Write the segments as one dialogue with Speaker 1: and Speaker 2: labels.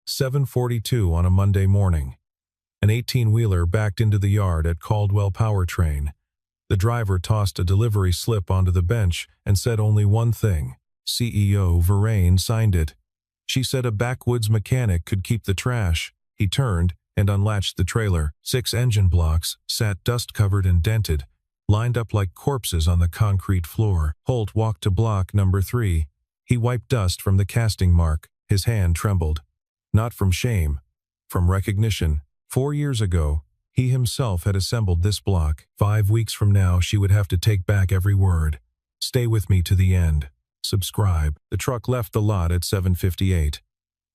Speaker 1: 7:42 on a Monday morning. An 18-wheeler backed into the yard at Caldwell Powertrain. The driver tossed a delivery slip onto the bench and said only one thing. CEO Verrain signed it. She said a backwoods mechanic could keep the trash. He turned and unlatched the trailer. 6 engine blocks sat dust-covered and dented, lined up like corpses on the concrete floor. Holt walked to block number 3. He wiped dust from the casting mark. His hand trembled. Not from shame, from recognition. 4 years ago, he himself had assembled this block. 5 weeks from now, she would have to take back every word. Stay with me to the end. Subscribe. The truck left the lot at 7:58.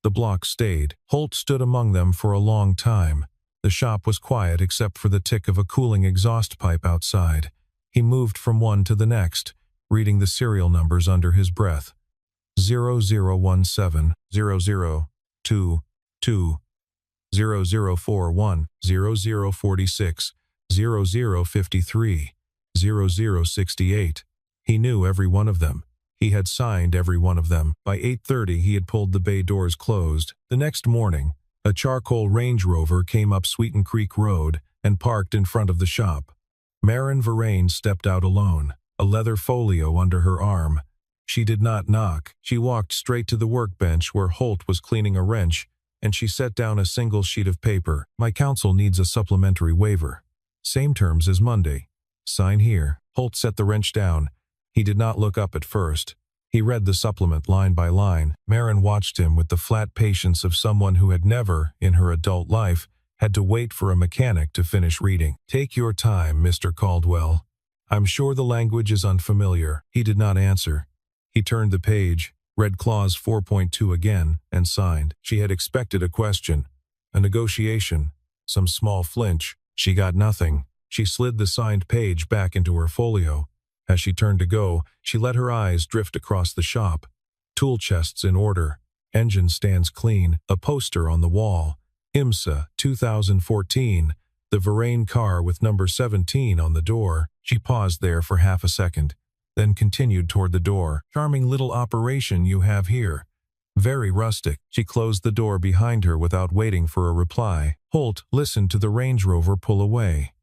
Speaker 1: The block stayed. Holt stood among them for a long time. The shop was quiet except for the tick of a cooling exhaust pipe outside. He moved from one to the next, reading the serial numbers under his breath. 0017, 0022, 0041, 0046, 0053, 0068. He knew every one of them. He had signed every one of them. By 8:30 he had pulled the bay doors closed. The next morning, a charcoal Range Rover came up Sweeten Creek Road and parked in front of the shop. Marin Verrain stepped out alone, a leather folio under her arm. She did not knock. She walked straight to the workbench where Holt was cleaning a wrench, and she set down a single sheet of paper. My counsel needs a supplementary waiver. Same terms as Monday. Sign here. Holt set the wrench down. He did not look up at first. He read the supplement line by line. Marin watched him with the flat patience of someone who had never, in her adult life, had to wait for a mechanic to finish reading. Take your time, Mr. Caldwell. I'm sure the language is unfamiliar. He did not answer. He turned the page, read Clause 4.2 again, and signed. She had expected a question, a negotiation, some small flinch. She got nothing. She slid the signed page back into her folio. As she turned to go, she let her eyes drift across the shop. Tool chests in order, engine stands clean, a poster on the wall. IMSA 2014, the Verrain car with number 17 on the door. She paused there for half a second, then continued toward the door. Charming little operation you have here. Very rustic. She closed the door behind her without waiting for a reply. Holt listened to the Range Rover pull away.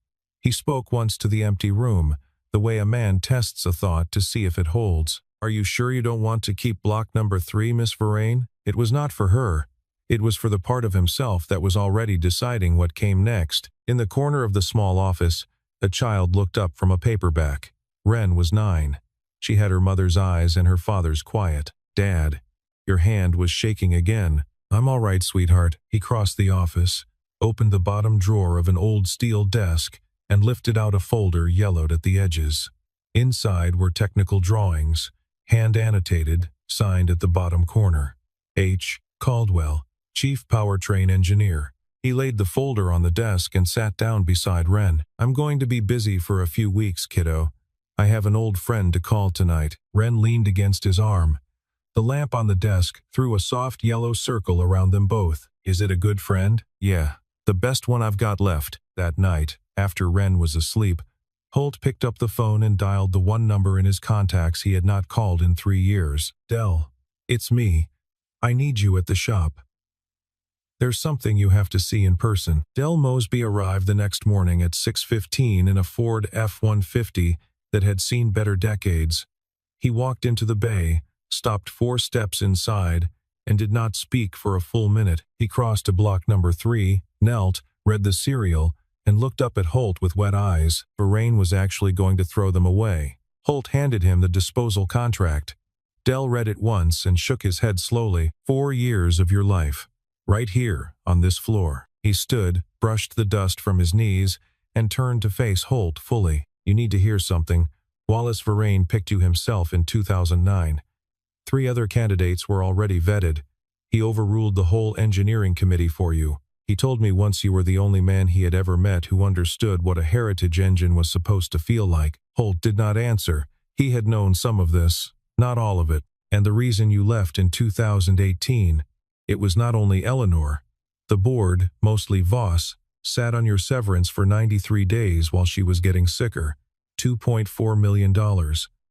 Speaker 1: He spoke once to the empty room, the way a man tests a thought to see if it holds. Are you sure you don't want to keep block number 3, Miss Verrain? It was not for her. It was for the part of himself that was already deciding what came next. In the corner of the small office, a child looked up from a paperback. Wren was 9. She had her mother's eyes and her father's quiet. Dad. Your hand was shaking again. I'm all right, sweetheart. He crossed the office, opened the bottom drawer of an old steel desk, and lifted out a folder yellowed at the edges. Inside were technical drawings, hand-annotated, signed at the bottom corner. H. Caldwell, Chief Powertrain Engineer. He laid the folder on the desk and sat down beside Wren. I'm going to be busy for a few weeks, kiddo. I have an old friend to call tonight. Wren leaned against his arm. The lamp on the desk threw a soft yellow circle around them both. Is it a good friend? Yeah, the best one I've got left. That night, after Wren was asleep, Holt picked up the phone and dialed the one number in his contacts he had not called in 3 years. Dell, it's me. I need you at the shop. There's something you have to see in person. Dell Mosby arrived the next morning at 6:15 in a Ford F-150 that had seen better decades. He walked into the bay, stopped 4 steps inside, and did not speak for a full minute. He crossed to block number 3, knelt, read the serial, and looked up at Holt with wet eyes. Verrain was actually going to throw them away. Holt handed him the disposal contract. Dell read it once and shook his head slowly. 4 years of your life. Right here, on this floor. He stood, brushed the dust from his knees, and turned to face Holt fully. You need to hear something. Wallace Verrain picked you himself in 2009. 3 other candidates were already vetted. He overruled the whole engineering committee for you. He told me once you were the only man he had ever met who understood what a heritage engine was supposed to feel like. Holt did not answer. He had known some of this, not all of it. And the reason you left in 2018, it was not only Eleanor. The board, mostly Voss, sat on your severance for 93 days while she was getting sicker. $2.4 million.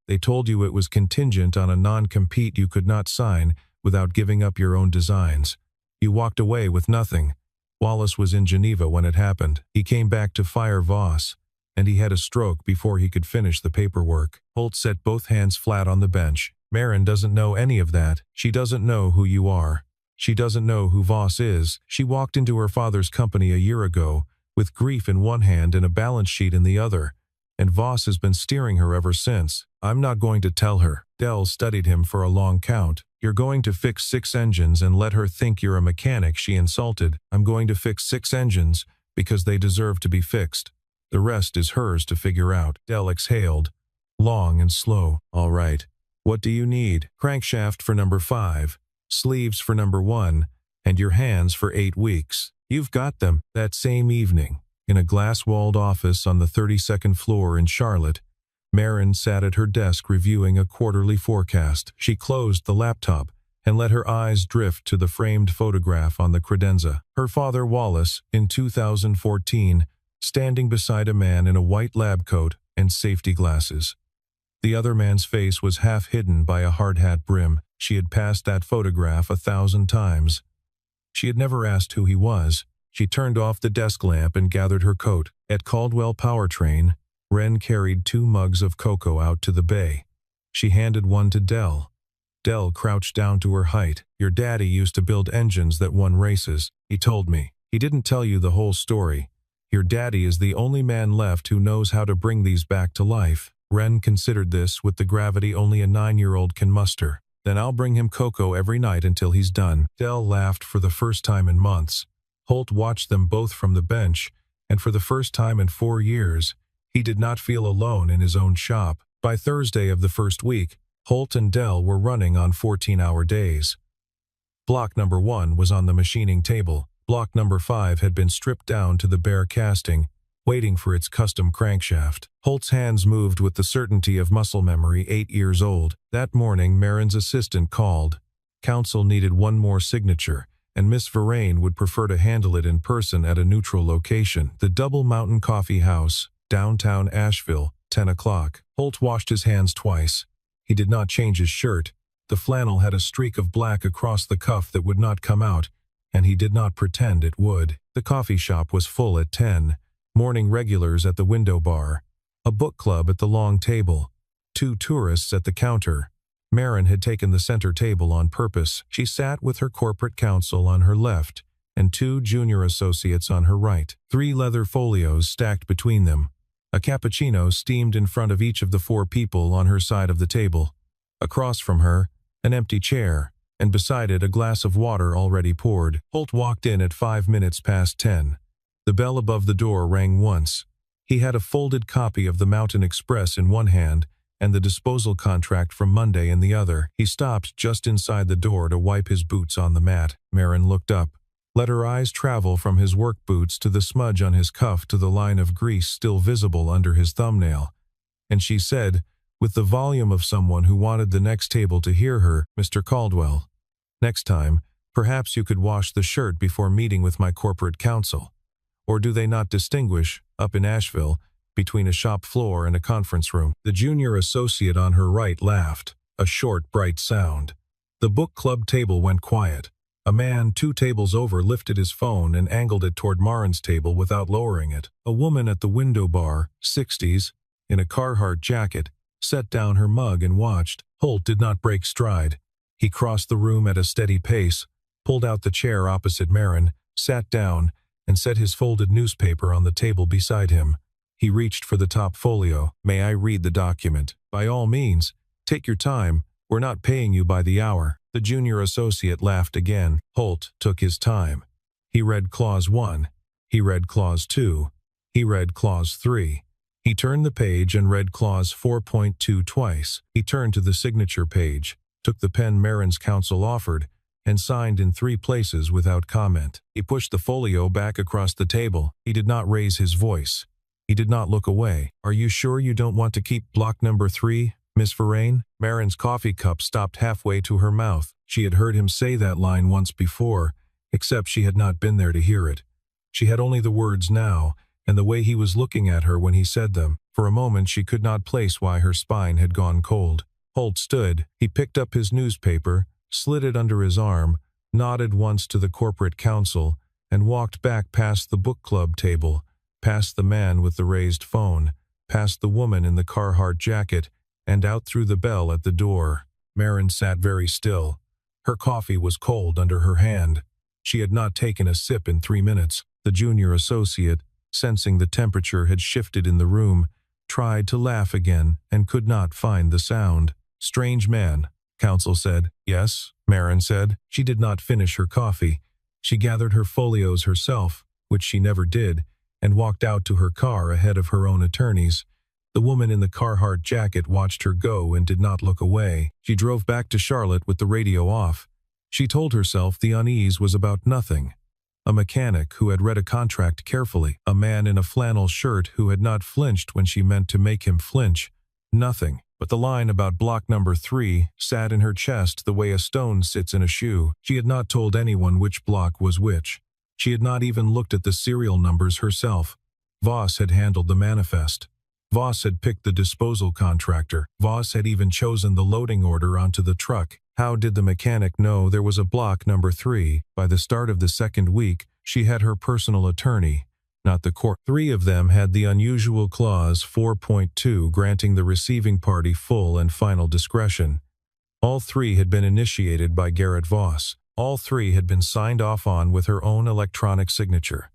Speaker 1: They told you it was contingent on a non-compete you could not sign without giving up your own designs. You walked away with nothing. Wallace was in Geneva when it happened. He came back to fire Voss, and he had a stroke before he could finish the paperwork. Holt set both hands flat on the bench. Marin doesn't know any of that. She doesn't know who you are. She doesn't know who Voss is. She walked into her father's company a year ago, with grief in one hand and a balance sheet in the other, and Voss has been steering her ever since. I'm not going to tell her. Dell studied him for a long count. You're going to fix 6 engines and let her think you're a mechanic she insulted. I'm going to fix 6 engines because they deserve to be fixed. The rest is hers to figure out. Dell exhaled, long and slow. All right. What do you need? Crankshaft for number 5, sleeves for number 1, and your hands for 8 weeks. You've got them. That same evening, in a glass-walled office on the 32nd floor in Charlotte, Marin sat at her desk reviewing a quarterly forecast. She closed the laptop and let her eyes drift to the framed photograph on the credenza. Her father, Wallace, in 2014, standing beside a man in a white lab coat and safety glasses. The other man's face was half hidden by a hard hat brim. She had passed that photograph 1,000 times. She had never asked who he was. She turned off the desk lamp and gathered her coat. At Caldwell Powertrain, Wren carried 2 mugs of cocoa out to the bay. She handed one to Dell. Dell crouched down to her height. Your daddy used to build engines that won races, he told me. He didn't tell you the whole story. Your daddy is the only man left who knows how to bring these back to life. Wren considered this with the gravity only a 9-year-old can muster. Then I'll bring him cocoa every night until he's done. Dell laughed for the first time in months. Holt watched them both from the bench, and for the first time in 4 years, he did not feel alone in his own shop. By Thursday of the first week, Holt and Dell were running on 14-hour days. Block number 1 was on the machining table. Block number 5 had been stripped down to the bare casting, waiting for its custom crankshaft. Holt's hands moved with the certainty of muscle memory 8 years old. That morning, Marin's assistant called. Counsel needed one more signature, and Miss Verrain would prefer to handle it in person at a neutral location, the Double Mountain Coffee House, downtown Asheville, 10 o'clock. Holt washed his hands twice. He did not change his shirt. The flannel had a streak of black across the cuff that would not come out, and he did not pretend it would. The coffee shop was full at 10. Morning regulars at the window bar. A book club at the long table. 2 tourists at the counter. Marin had taken the center table on purpose. She sat with her corporate counsel on her left and 2 junior associates on her right. 3 leather folios stacked between them. A cappuccino steamed in front of each of the 4 people on her side of the table. Across from her, an empty chair, and beside it a glass of water already poured. Holt walked in at 5 minutes past 10. The bell above the door rang once. He had a folded copy of the Mountain Express in one hand and the disposal contract from Monday in the other. He stopped just inside the door to wipe his boots on the mat. Marin looked up, let her eyes travel from his work boots to the smudge on his cuff to the line of grease still visible under his thumbnail, and she said, with the volume of someone who wanted the next table to hear her, Mr. Caldwell, next time, perhaps you could wash the shirt before meeting with my corporate counsel. Or do they not distinguish, up in Asheville, between a shop floor and a conference room? The junior associate on her right laughed, a short, bright sound. The book club table went quiet. A man 2 tables over lifted his phone and angled it toward Marin's table without lowering it. A woman at the window bar, 60s, in a Carhartt jacket, set down her mug and watched. Holt did not break stride. He crossed the room at a steady pace, pulled out the chair opposite Marin, sat down, and set his folded newspaper on the table beside him. He reached for the top folio. May I read the document? By all means. Take your time. We're not paying you by the hour. The junior associate laughed again. Holt took his time. He read Clause 1. He read Clause 2. He read Clause 3. He turned the page and read Clause 4.2 twice. He turned to the signature page, took the pen Marin's counsel offered, and signed in 3 places without comment. He pushed the folio back across the table. He did not raise his voice. He did not look away. Are you sure you don't want to keep block number 3, Miss Verrain? Marin's coffee cup stopped halfway to her mouth. She had heard him say that line once before, except she had not been there to hear it. She had only the words now, and the way he was looking at her when he said them. For a moment she could not place why her spine had gone cold. Holt stood. He picked up his newspaper, slid it under his arm, nodded once to the corporate counsel, and walked back past the book club table, past the man with the raised phone, past the woman in the Carhartt jacket, and out through the bell at the door. Marin sat very still. Her coffee was cold under her hand. She had not taken a sip in 3 minutes. The junior associate, sensing the temperature had shifted in the room, tried to laugh again and could not find the sound. "Strange man," counsel said. "Yes," Marin said. She did not finish her coffee. She gathered her folios herself, which she never did, and walked out to her car ahead of her own attorneys. The woman in the Carhartt jacket watched her go and did not look away. She drove back to Charlotte with the radio off. She told herself the unease was about nothing. A mechanic who had read a contract carefully, a man in a flannel shirt who had not flinched when she meant to make him flinch. Nothing. But the line about block number 3 sat in her chest the way a stone sits in a shoe. She had not told anyone which block was which. She had not even looked at the serial numbers herself. Voss had handled the manifest. Voss had picked the disposal contractor. Voss had even chosen the loading order onto the truck. How did the mechanic know there was a block number 3? By the start of the second week, she had her personal attorney, not the court. 3 of them had the unusual clause 4.2 granting the receiving party full and final discretion. All 3 had been initiated by Garrett Voss. All 3 had been signed off on with her own electronic signature.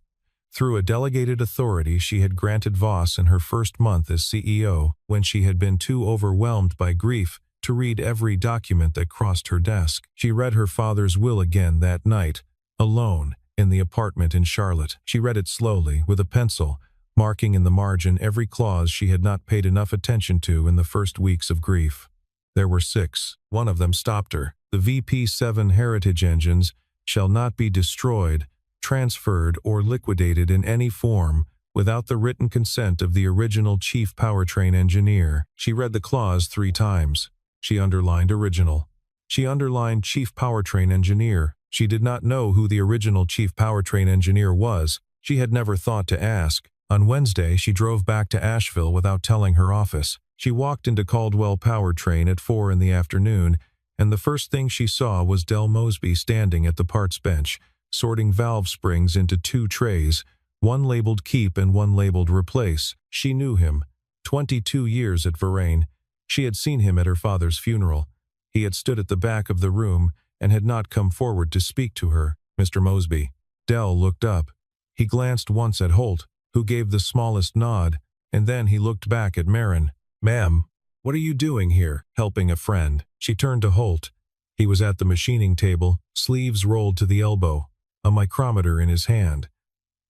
Speaker 1: Through a delegated authority she had granted Voss in her first month as CEO, when she had been too overwhelmed by grief to read every document that crossed her desk. She read her father's will again that night, alone, in the apartment in Charlotte. She read it slowly, with a pencil, marking in the margin every clause she had not paid enough attention to in the first weeks of grief. There were 6. One of them stopped her. The VP-7 Heritage engines shall not be destroyed, transferred, or liquidated in any form without the written consent of the original chief powertrain engineer. She read the clause 3 times. She underlined original. She underlined chief powertrain engineer. She did not know who the original chief powertrain engineer was. She had never thought to ask. On Wednesday, she drove back to Asheville without telling her office. She walked into Caldwell Powertrain at 4 in the afternoon, and the first thing she saw was Del Mosby standing at the parts bench, sorting valve springs into 2 trays, one labeled keep and one labeled replace. She knew him. 22 years at Varane. She had seen him at her father's funeral. He had stood at the back of the room and had not come forward to speak to her. "Mr. Mosby." Del looked up. He glanced once at Holt, who gave the smallest nod, and then he looked back at Marin. "Ma'am, what are you doing here?" "Helping a friend." She turned to Holt. He was at the machining table, sleeves rolled to the elbow, a micrometer in his hand.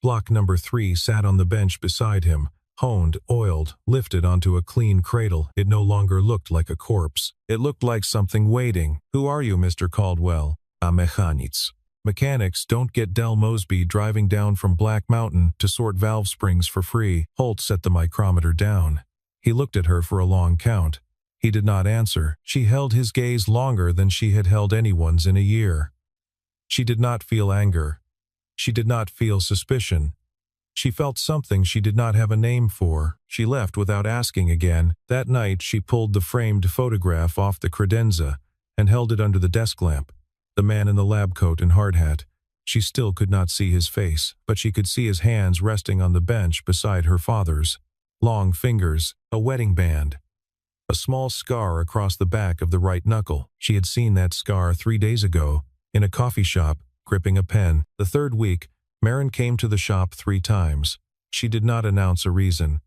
Speaker 1: Block number 3 sat on the bench beside him, honed, oiled, lifted onto a clean cradle. It no longer looked like a corpse. It looked like something waiting. "Who are you, Mr. Caldwell?" "A mechanics." Mechanics don't get Del Mosby driving down from Black Mountain to sort valve springs for free. Holt set the micrometer down. He looked at her for a long count. He did not answer. She held his gaze longer than she had held anyone's in a year. She did not feel anger. She did not feel suspicion. She felt something she did not have a name for. She left without asking again. That night she pulled the framed photograph off the credenza and held it under the desk lamp. The man in the lab coat and hard hat. She still could not see his face, but she could see his hands resting on the bench beside her father's. Long fingers, a wedding band. A small scar across the back of the right knuckle. She had seen that scar 3 days ago, in a coffee shop, gripping a pen. The third week, Marin came to the shop 3 times. She did not announce a reason.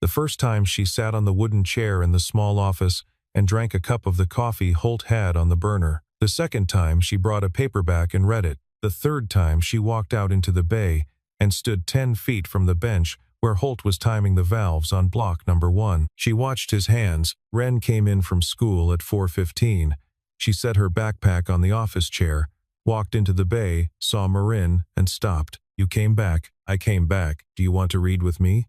Speaker 1: The first time she sat on the wooden chair in the small office and drank a cup of the coffee Holt had on the burner. The second time she brought a paperback and read it. The third time she walked out into the bay and stood 10 feet from the bench where Holt was timing the valves on block number 1. She watched his hands. Ren came in from school at 4:15. She set her backpack on the office chair, walked into the bay, saw Marin, and stopped. "You came back." "I came back. Do you want to read with me?"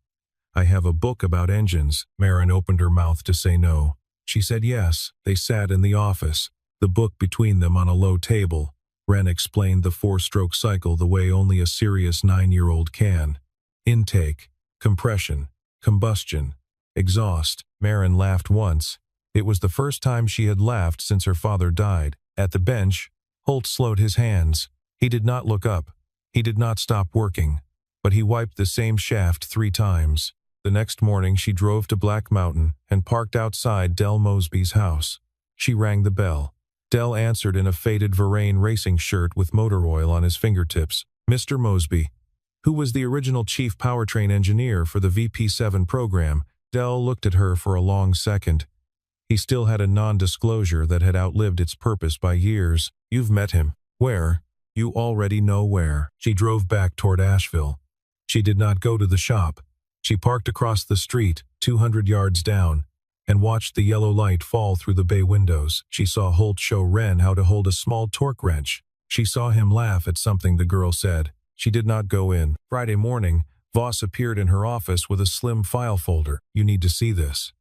Speaker 1: "I have a book about engines." Marin opened her mouth to say no. She said yes. They sat in the office, the book between them on a low table. Ren explained the 4-stroke cycle the way only a serious 9-year-old can. Intake, compression, combustion, exhaust. Marin laughed once. It was the first time she had laughed since her father died. At the bench, Holt slowed his hands. He did not look up. He did not stop working. But he wiped the same shaft 3 times. The next morning she drove to Black Mountain and parked outside Del Mosby's house. She rang the bell. Del answered in a faded Varane racing shirt with motor oil on his fingertips. Mr. Mosby, who was the original chief powertrain engineer for the VP7 program. Del looked at her for a long second. He still had a non-disclosure that had outlived its purpose by years. You've met him. Where? You already know where. She drove back toward Asheville. She did not go to the shop. She parked across the street, 200 yards down, and watched the yellow light fall through the bay windows. She saw Holt show Wren how to hold a small torque wrench. She saw him laugh at something the girl said. She did not go in. Friday morning, Voss appeared in her office with a slim file folder. You need to see this.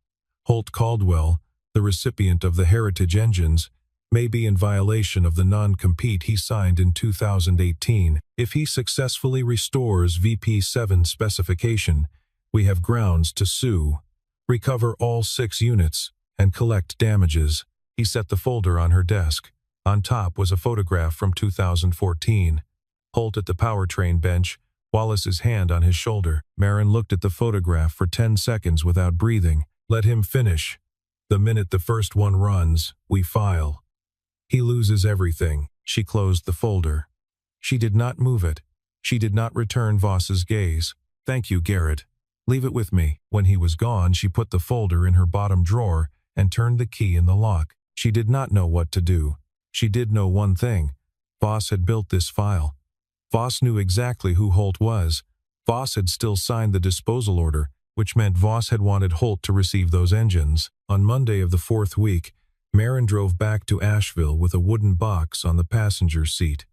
Speaker 1: Holt Caldwell, the recipient of the Heritage engines, may be in violation of the non-compete he signed in 2018. If he successfully restores VP7 specification, we have grounds to sue, recover all 6 units, and collect damages. He set the folder on her desk. On top was a photograph from 2014. Holt at the powertrain bench, Wallace's hand on his shoulder. Marin looked at the photograph for 10 seconds without breathing. Let him finish. The minute the first one runs, we file. He loses everything. She closed the folder. She did not move it. She did not return Voss's gaze. Thank you, Garrett. Leave it with me. When he was gone, she put the folder in her bottom drawer and turned the key in the lock. She did not know what to do. She did know one thing. Voss had built this file. Voss knew exactly who Holt was. Voss had still signed the disposal order, which meant Voss had wanted Holt to receive those engines. On Monday of the 4th week, Marin drove back to Asheville with a wooden box on the passenger seat.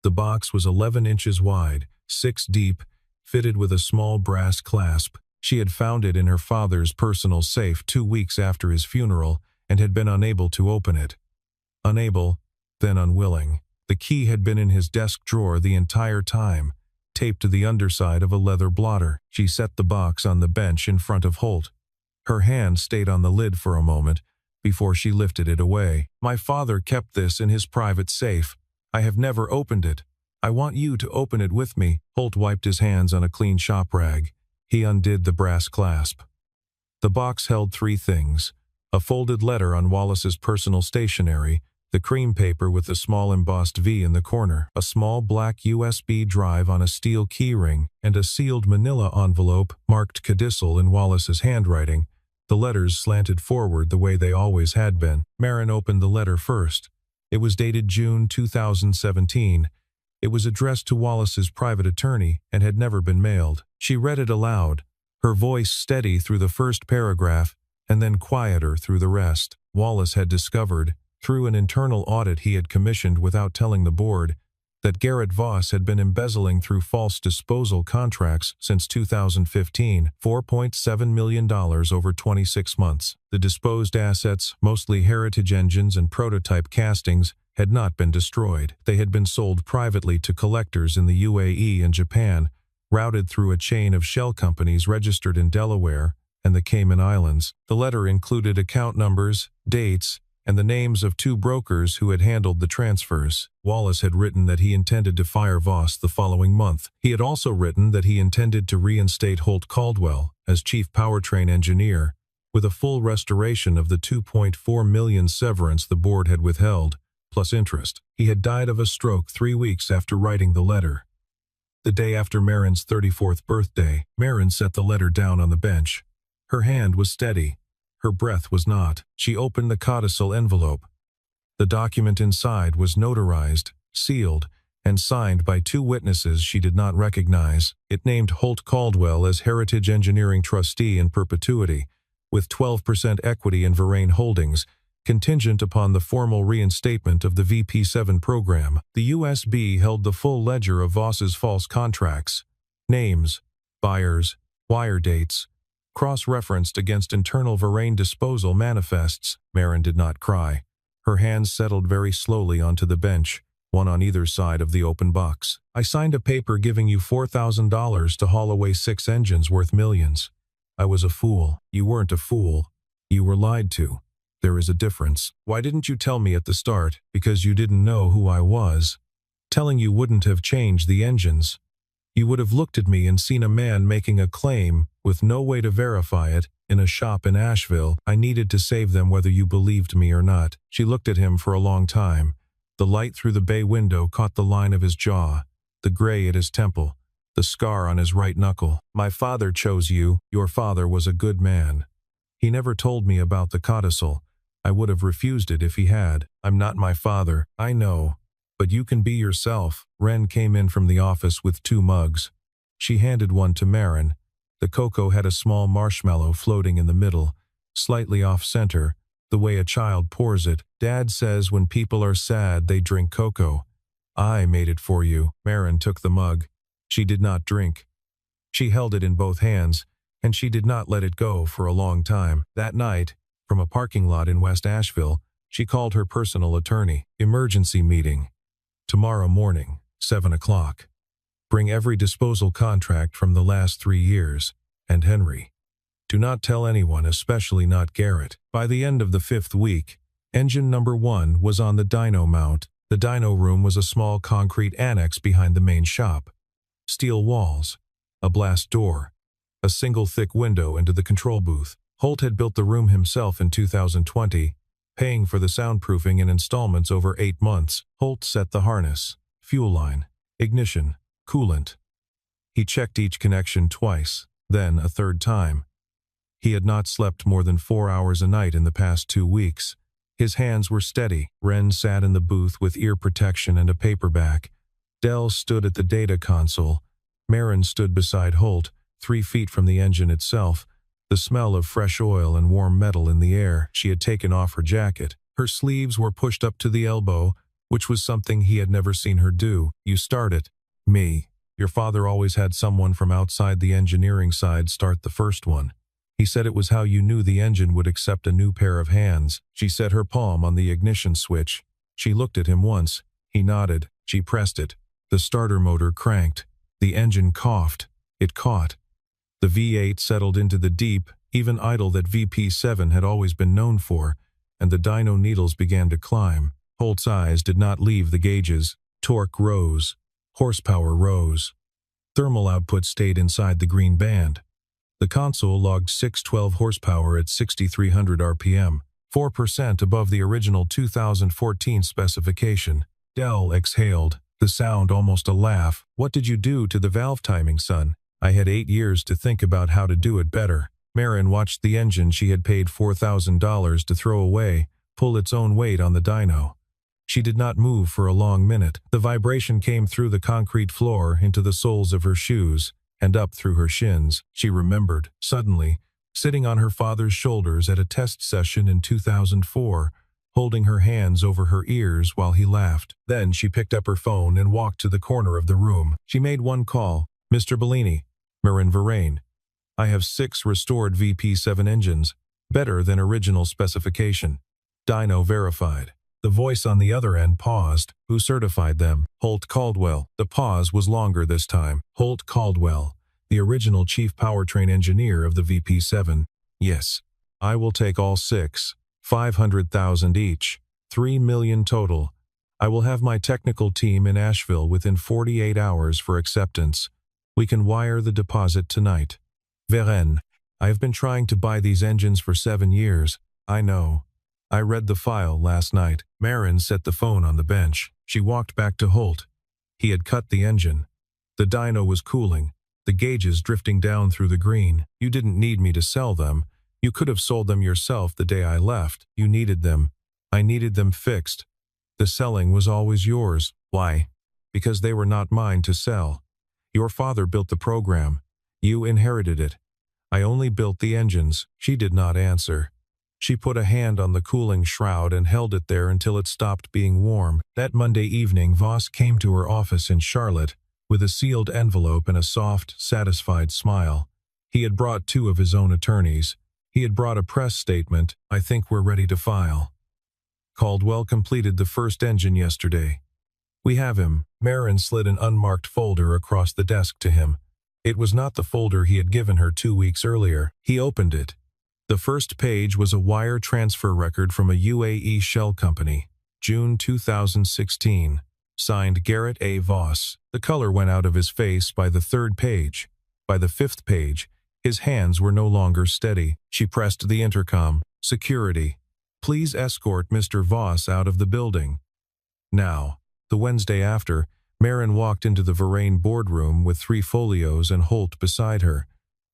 Speaker 1: The box was 11 inches wide, 6 deep, fitted with a small brass clasp. She had found it in her father's personal safe 2 weeks after his funeral and had been unable to open it. Unable, then unwilling. The key had been in his desk drawer the entire time, taped to the underside of a leather blotter. She set the box on the bench in front of Holt. Her hand stayed on the lid for a moment before she lifted it away. My father kept this in his private safe. I have never opened it. I want you to open it with me. Holt wiped his hands on a clean shop rag. He undid the brass clasp. The box held 3 things: a folded letter on Wallace's personal stationery, the cream paper with the small embossed V in the corner, a small black USB drive on a steel keyring, and a sealed manila envelope marked Codicil in Wallace's handwriting. The letters slanted forward the way they always had been. Marin opened the letter first. It was dated June 2017. It was addressed to Wallace's private attorney and had never been mailed. She read it aloud, her voice steady through the first paragraph and then quieter through the rest. Wallace had discovered, through an internal audit he had commissioned without telling the board, that Garrett Voss had been embezzling through false disposal contracts since 2015, $4.7 million over 26 months. The disposed assets, mostly Heritage engines and prototype castings, had not been destroyed. They had been sold privately to collectors in the UAE and Japan, routed through a chain of shell companies registered in Delaware and the Cayman Islands. The letter included account numbers, dates, and the names of 2 brokers who had handled the transfers. Wallace had written that he intended to fire Voss the following month. He had also written that he intended to reinstate Holt Caldwell as chief powertrain engineer, with a full restoration of the $2.4 million severance the board had withheld, plus interest. He had died of a stroke 3 weeks after writing the letter. The day after Marin's 34th birthday, Marin set the letter down on the bench. Her hand was steady. Her breath was not. She opened the codicil envelope. The document inside was notarized, sealed, and signed by 2 witnesses she did not recognize. It named Holt Caldwell as Heritage Engineering trustee in perpetuity, with 12% equity in Varane Holdings, contingent upon the formal reinstatement of the VP7 program. The USB held the full ledger of Voss's false contracts, names, buyers, wire dates, cross-referenced against internal Varane disposal manifests. Marin did not cry. Her hands settled very slowly onto the bench, one on either side of the open box. I signed a paper giving you $4,000 to haul away 6 engines worth millions. I was a fool. You weren't a fool. You were lied to. There is a difference. Why didn't you tell me at the start? Because you didn't know who I was. Telling you wouldn't have changed the engines. You would have looked at me and seen a man making a claim, with no way to verify it, in a shop in Asheville. I needed to save them whether you believed me or not. She looked at him for a long time. The light through the bay window caught the line of his jaw, the gray at his temple, the scar on his right knuckle. My father chose you. Your father was a good man. He never told me about the codicil. I would have refused it if he had. I'm not my father, I know. But you can be yourself. Ren came in from the office with 2 mugs. She handed one to Marin. The cocoa had a small marshmallow floating in the middle, slightly off-center, the way a child pours it. Dad says when people are sad they drink cocoa. I made it for you. Marin took the mug. She did not drink. She held it in both hands, and she did not let it go for a long time. That night, from a parking lot in West Asheville, she called her personal attorney. Emergency meeting. Tomorrow morning, 7 o'clock. Bring every disposal contract from the last 3 years, and Henry. Do not tell anyone, especially not Garrett. By the end of the 5th week, engine number 1 was on the dyno mount. The dyno room was a small concrete annex behind the main shop. Steel walls, a blast door, a single thick window into the control booth. Holt had built the room himself in 2020, paying for the soundproofing in installments over 8 months. Holt set the harness, fuel line, ignition, coolant. He checked each connection twice, then a 3rd time. He had not slept more than 4 hours a night in the past 2 weeks. His hands were steady. Ren sat in the booth with ear protection and a paperback. Dell stood at the data console. Marin stood beside Holt, 3 feet from the engine itself, the smell of fresh oil and warm metal in the air. She had taken off her jacket. Her sleeves were pushed up to the elbow, which was something he had never seen her do. You start it. Me. Your father always had someone from outside the engineering side start the first one. He said it was how you knew the engine would accept a new pair of hands. She set her palm on the ignition switch. She looked at him once. He nodded. She pressed it. The starter motor cranked. The engine coughed. It caught. The V8 settled into the deep, even idle that VP7 had always been known for, and the dyno needles began to climb. Holt's eyes did not leave the gauges. Torque rose. Horsepower rose. Thermal output stayed inside the green band. The console logged 612 horsepower at 6,300 RPM, 4% above the original 2014 specification. Dell exhaled, the sound almost a laugh. What did you do to the valve timing, son? I had 8 years to think about how to do it better. Marin watched the engine she had paid $4,000 to throw away pull its own weight on the dyno. She did not move for a long minute. The vibration came through the concrete floor into the soles of her shoes and up through her shins. She remembered, suddenly, sitting on her father's shoulders at a test session in 2004, holding her hands over her ears while he laughed. Then she picked up her phone and walked to the corner of the room. She made one call. Mr. Bellini. Marin Varane. I have 6 restored VP7 engines, better than original specification. Dyno verified. The voice on the other end paused. Who certified them? Holt Caldwell. The pause was longer this time. Holt Caldwell, the original chief powertrain engineer of the VP7. Yes. I will take all 6. 500,000 each. 3 million total. I will have my technical team in Asheville within 48 hours for acceptance. We can wire the deposit tonight. Veren. I have been trying to buy these engines for 7 years. I know. I read the file last night. Marin set the phone on the bench. She walked back to Holt. He had cut the engine. The dyno was cooling, the gauges drifting down through the green. You didn't need me to sell them. You could have sold them yourself the day I left. You needed them. I needed them fixed. The selling was always yours. Why? Because they were not mine to sell. Your father built the program. You inherited it. I only built the engines. She did not answer. She put a hand on the cooling shroud and held it there until it stopped being warm. That Monday evening, Voss came to her office in Charlotte with a sealed envelope and a soft, satisfied smile. He had brought 2 of his own attorneys. He had brought a press statement. I think we're ready to file. Caldwell completed the first engine yesterday. We have him. Marin slid an unmarked folder across the desk to him. It was not the folder he had given her 2 weeks earlier. He opened it. The first page was a wire transfer record from a UAE shell company, June 2016, signed Garrett A. Voss. The color went out of his face by the third page. By the fifth page, his hands were no longer steady. She pressed the intercom. Security. Please escort Mr. Voss out of the building. Now. The Wednesday after, Marin walked into the Varane boardroom with 3 folios and Holt beside her.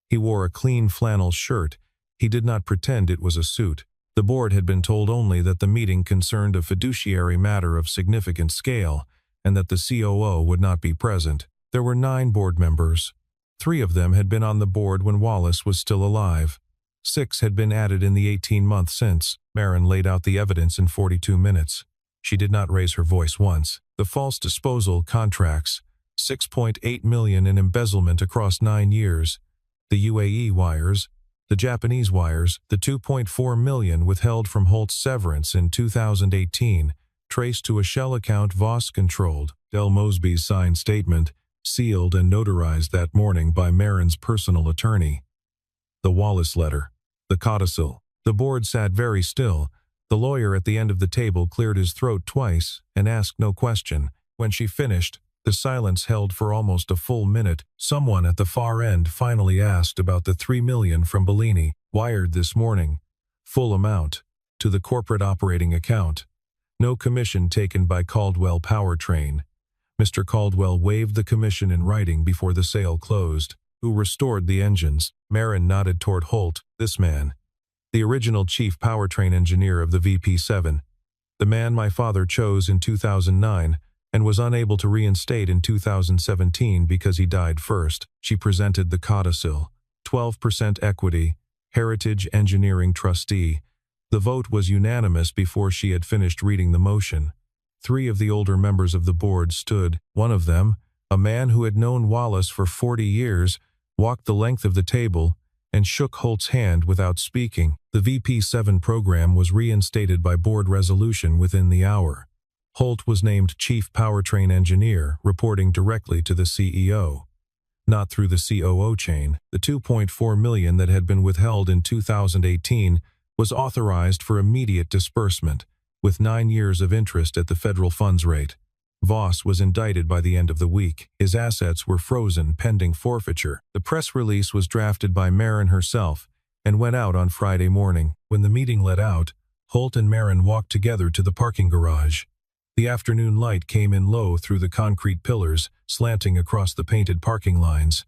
Speaker 1: He wore a clean flannel shirt. He did not pretend it was a suit. The board had been told only that the meeting concerned a fiduciary matter of significant scale, and that the COO would not be present. There were 9 board members. 3 of them had been on the board when Wallace was still alive. 6 had been added in the 18 months since. Marin laid out the evidence in 42 minutes. She did not raise her voice once. The false disposal contracts, $6.8 million in embezzlement across 9 years. The UAE wires, the Japanese wires, the $2.4 million withheld from Holt's severance in 2018, traced to a shell account Voss controlled. Del Mosby's signed statement, sealed and notarized that morning by Marin's personal attorney. The Wallace letter. The codicil. The board sat very still. The lawyer at the end of the table cleared his throat twice and asked no question. When she finished, the silence held for almost a full minute. Someone at the far end finally asked about the $3 million from Bellini, wired this morning. Full amount. To the corporate operating account. No commission taken by Caldwell Powertrain. Mr. Caldwell waived the commission in writing before the sale closed. Who restored the engines? Marin nodded toward Holt. This man. The original chief powertrain engineer of the VP-7. The man my father chose in 2009 and was unable to reinstate in 2017 because he died first. She presented the codicil. 12% equity, Heritage Engineering trustee. The vote was unanimous before she had finished reading the motion. 3 of the older members of the board stood. One of them, a man who had known Wallace for 40 years, walked the length of the table and shook Holt's hand without speaking. The VP-7 program was reinstated by board resolution within the hour. Holt was named Chief Powertrain Engineer, reporting directly to the CEO. Not through the COO chain. The $2.4 million that had been withheld in 2018 was authorized for immediate disbursement, with 9 years of interest at the federal funds rate. Voss was indicted by the end of the week. His assets were frozen pending forfeiture. The press release was drafted by Marin herself and went out on Friday morning. When the meeting let out, Holt and Marin walked together to the parking garage. The afternoon light came in low through the concrete pillars, slanting across the painted parking lines.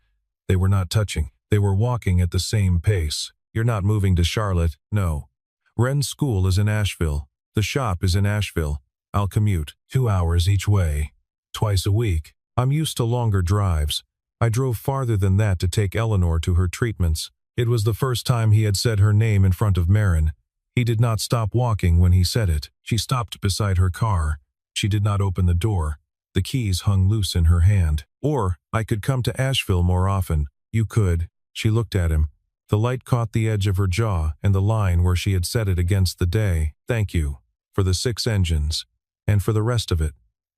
Speaker 1: They were not touching. They were walking at the same pace. You're not moving to Charlotte? No. Ren's school is in Asheville. The shop is in Asheville. I'll commute 2 hours each way, twice a week. I'm used to longer drives. I drove farther than that to take Eleanor to her treatments. It was the first time he had said her name in front of Marin. He did not stop walking when he said it. She stopped beside her car. She did not open the door. The keys hung loose in her hand. Or, I could come to Asheville more often. You could. She looked at him. The light caught the edge of her jaw and the line where she had set it against the day. Thank you. For the 6 engines. And for the rest of it.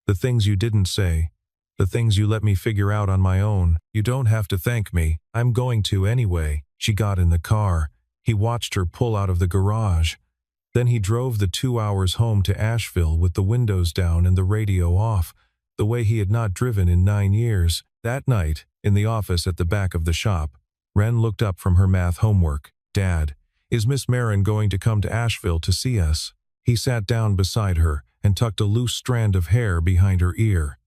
Speaker 1: The things you didn't say. The things you let me figure out on my own. You don't have to thank me. I'm going to anyway. She got in the car. He watched her pull out of the garage. Then he drove the 2 hours home to Asheville with the windows down and the radio off, the way he had not driven in 9 years. That night, in the office at the back of the shop, Ren looked up from her math homework. Dad, is Miss Marin going to come to Asheville to see us? He sat down beside her and tucked a loose strand of hair behind her ear.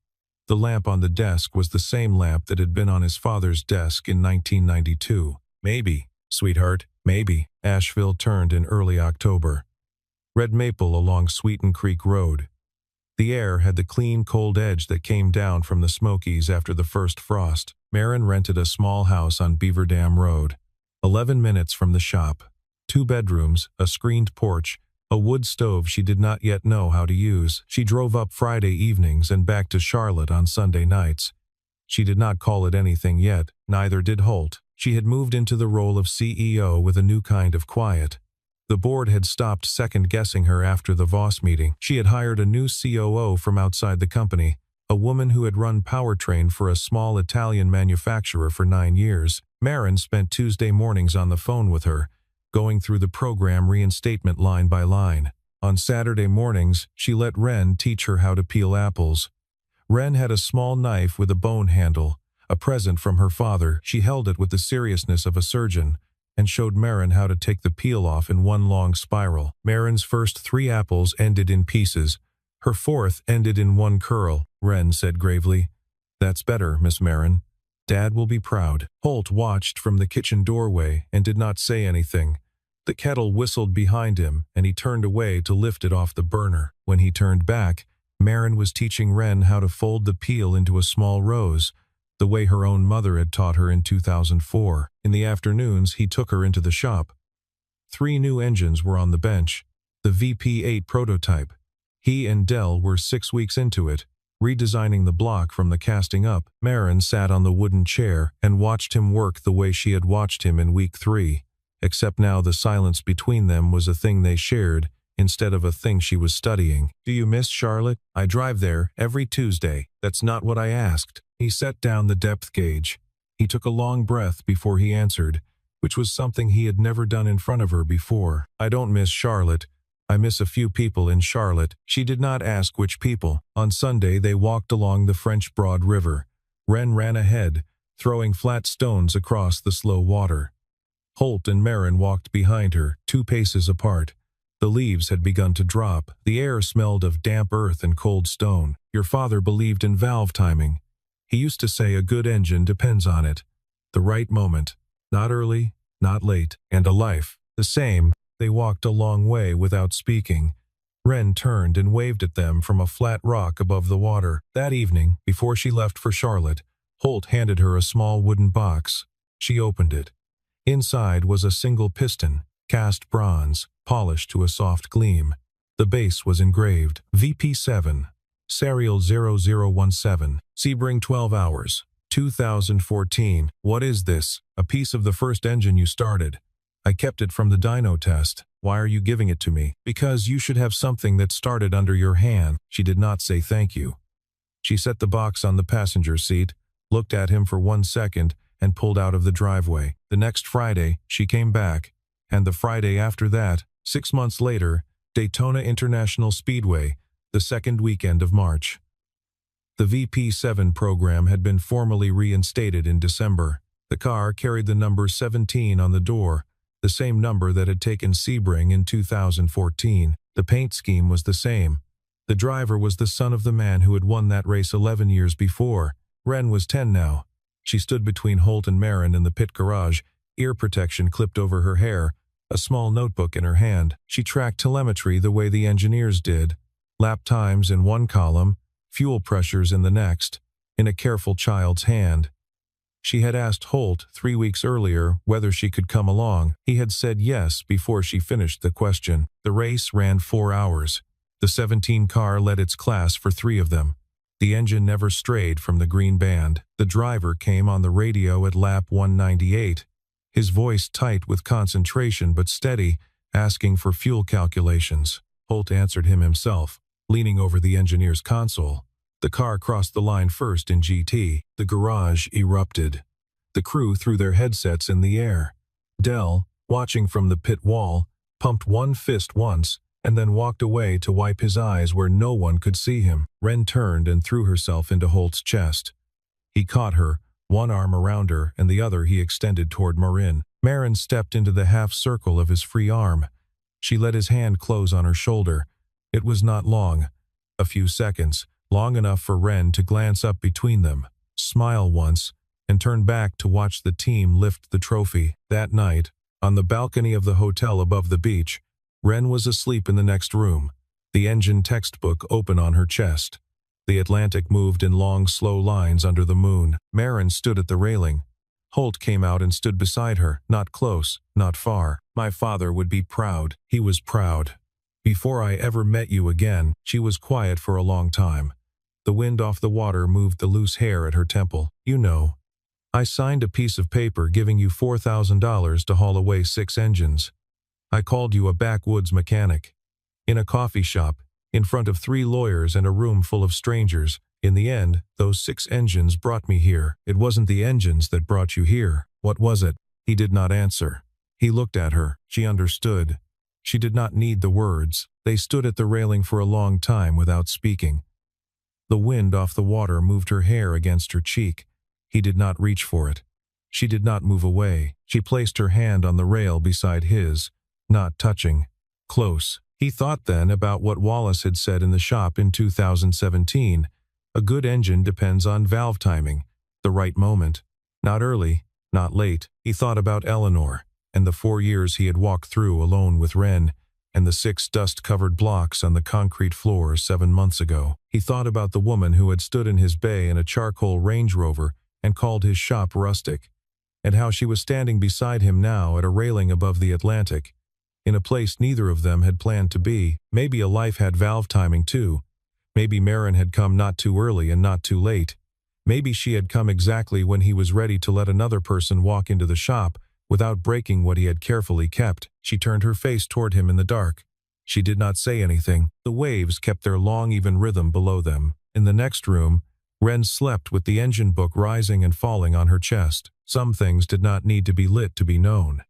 Speaker 1: The lamp on the desk was the same lamp that had been on his father's desk in 1992. Maybe, sweetheart, maybe. Asheville turned in early October. Red maple along Sweeten Creek Road. The air had the clean, cold edge that came down from the Smokies after the first frost. Marin rented a small house on Beaver Dam Road, 11 minutes from the shop. 2 bedrooms, a screened porch, a wood stove she did not yet know how to use. She drove up Friday evenings and back to Charlotte on Sunday nights. She did not call it anything yet, neither did Holt. She had moved into the role of CEO with a new kind of quiet. The board had stopped second-guessing her after the Voss meeting. She had hired a new COO from outside the company, a woman who had run powertrain for a small Italian manufacturer for 9 years. Marin spent Tuesday mornings on the phone with her, going through the program reinstatement line by line. On Saturday mornings, she let Ren teach her how to peel apples. Ren had a small knife with a bone handle, a present from her father. She held it with the seriousness of a surgeon, and showed Marin how to take the peel off in one long spiral. Marin's first 3 apples ended in pieces. Her 4th ended in one curl. Ren said gravely, "That's better, Miss Marin. Dad will be proud." Holt watched from the kitchen doorway and did not say anything. The kettle whistled behind him, and he turned away to lift it off the burner. When he turned back, Marin was teaching Ren how to fold the peel into a small rose, the way her own mother had taught her in 2004. In the afternoons, he took her into the shop. 3 new engines were on the bench, the VP-8 prototype. He and Dell were 6 weeks into it, redesigning the block from the casting up. Marin sat on the wooden chair and watched him work the way she had watched him in week 3, except now the silence between them was a thing they shared instead of a thing she was studying. "Do you miss Charlotte? I drive there every Tuesday." "That's not what I asked." He set down the depth gauge. He took a long breath before he answered, which was something he had never done in front of her before. "I don't miss Charlotte. I miss a few people in Charlotte." She did not ask which people. On Sunday, they walked along the French Broad River. Ren ran ahead, throwing flat stones across the slow water. Holt and Marin walked behind her, 2 paces apart. The leaves had begun to drop. The air smelled of damp earth and cold stone. "Your father believed in valve timing. He used to say a good engine depends on it. The right moment. Not early, not late. And a life. The same." They walked a long way without speaking. Ren turned and waved at them from a flat rock above the water. That evening, before she left for Charlotte, Holt handed her a small wooden box. She opened it. Inside was a single piston, cast bronze, polished to a soft gleam. The base was engraved, VP7, serial 0017, Sebring 12 hours, 2014. "What is this?" "A piece of the first engine you started. I kept it from the dyno test." "Why are you giving it to me?" "Because you should have something that started under your hand." She did not say thank you. She set the box on the passenger seat, looked at him for 1 second, and pulled out of the driveway. The next Friday, she came back, and the Friday after that, 6 months later, Daytona International Speedway, the second weekend of March. The VP7 program had been formally reinstated in December. The car carried the number 17 on the door, the same number that had taken Sebring in 2014. The paint scheme was the same. The driver was the son of the man who had won that race 11 years before. Ren was 10 now. She stood between Holt and Marin in the pit garage, ear protection clipped over her hair, a small notebook in her hand. She tracked telemetry the way the engineers did, lap times in one column, fuel pressures in the next, in a careful child's hand. She had asked Holt 3 weeks earlier whether she could come along. He had said yes before she finished the question. The race ran 4 hours. The 17 car led its class for 3 of them. The engine never strayed from the green band. The driver came on the radio at lap 198, his voice tight with concentration but steady, asking for fuel calculations. Holt answered him himself, leaning over the engineer's console. The car crossed the line first in GT. The garage erupted. The crew threw their headsets in the air. Dell, watching from the pit wall, pumped one fist once and then walked away to wipe his eyes where no one could see him. Ren turned and threw herself into Holt's chest. He caught her, one arm around her and the other he extended toward Marin. Marin stepped into the half circle of his free arm. She let his hand close on her shoulder. It was not long. A few seconds. Long enough for Ren to glance up between them, smile once, and turn back to watch the team lift the trophy. That night, on the balcony of the hotel above the beach, Ren was asleep in the next room, the engine textbook open on her chest. The Atlantic moved in long, slow lines under the moon. Marin stood at the railing. Holt came out and stood beside her, not close, not far. "My father would be proud." He was proud. "Before I ever met you again." She was quiet for a long time. The wind off the water moved the loose hair at her temple. "You know, I signed a piece of paper giving you $4,000 to haul away 6 engines. I called you a backwoods mechanic. In a coffee shop, in front of 3 lawyers and a room full of strangers. In the end, those 6 engines brought me here. It wasn't the engines that brought you here. What was it?" He did not answer. He looked at her. She understood. She did not need the words. They stood at the railing for a long time without speaking. The wind off the water moved her hair against her cheek. He did not reach for it. She did not move away. She placed her hand on the rail beside his, not touching. Close. He thought then about what Wallace had said in the shop in 2017. A good engine depends on valve timing, the right moment. Not early, not late. He thought about Eleanor, and the 4 years he had walked through alone with Wren, and the 6 dust-covered blocks on the concrete floor 7 months ago. He thought about the woman who had stood in his bay in a charcoal Range Rover and called his shop rustic, and how she was standing beside him now at a railing above the Atlantic, in a place neither of them had planned to be. Maybe a life had valve timing too. Maybe Marin had come not too early and not too late. Maybe she had come exactly when he was ready to let another person walk into the shop without breaking what he had carefully kept. She turned her face toward him in the dark. She did not say anything. The waves kept their long, even rhythm below them. In the next room, Wren slept with the engine book rising and falling on her chest. Some things did not need to be lit to be known.